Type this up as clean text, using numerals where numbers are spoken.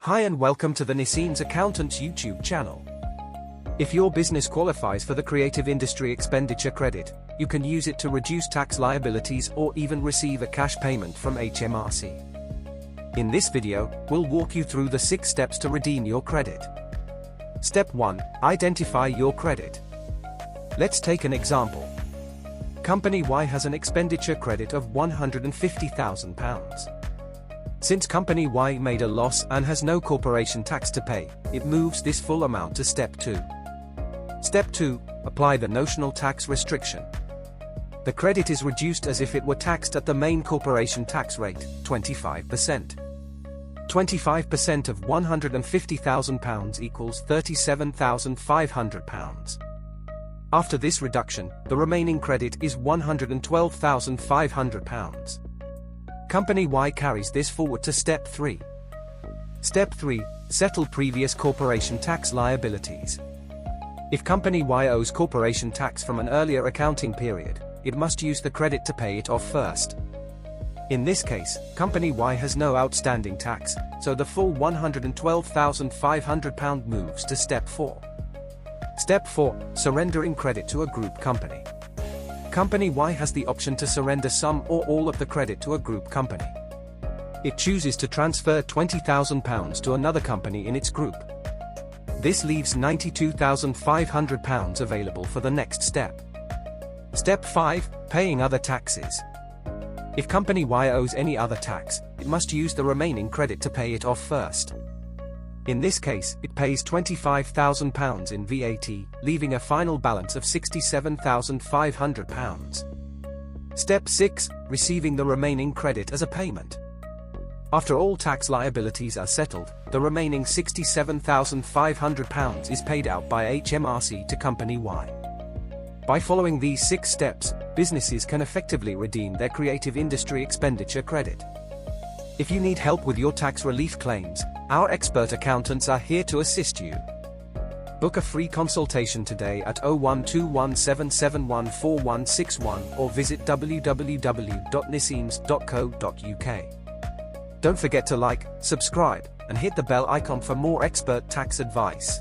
Hi and welcome to the Nissim's Accountants YouTube channel. If your business qualifies for the Creative Industry Expenditure Credit, you can use it to reduce tax liabilities or even receive a cash payment from HMRC. In this video, we'll walk you through the 6 steps to redeem your credit. Step 1. Identify your credit. Let's take an example. Company Y has an expenditure credit of £150,000. Since Company Y made a loss and has no corporation tax to pay, it moves this full amount to Step 2. Step 2. Apply the notional tax restriction. The credit is reduced as if it were taxed at the main corporation tax rate, 25%. 25% of £150,000 equals £37,500. After this reduction, the remaining credit is £112,500. Company Y carries this forward to Step 3. Step 3. Settle previous corporation tax liabilities. If Company Y owes corporation tax from an earlier accounting period, it must use the credit to pay it off first. In this case, Company Y has no outstanding tax, so the full £112,500 moves to Step 4. Step 4. Surrendering credit to a group company. Company Y has the option to surrender some or all of the credit to a group company. It chooses to transfer £20,000 to another company in its group. This leaves £92,500 available for the next step. Step 5. Paying other taxes. If Company Y owes any other tax, it must use the remaining credit to pay it off first. In this case, it pays £25,000 in VAT, leaving a final balance of £67,500. Step 6. Receiving the remaining credit as a payment. After all tax liabilities are settled, the remaining £67,500 is paid out by HMRC to Company Y. By following these 6 steps, businesses can effectively redeem their Creative Industry Expenditure Credit. If you need help with your tax relief claims, our expert accountants are here to assist you. Book a free consultation today at 01217714161 or visit www.nissims.co.uk. Don't forget to like, subscribe, and hit the bell icon for more expert tax advice.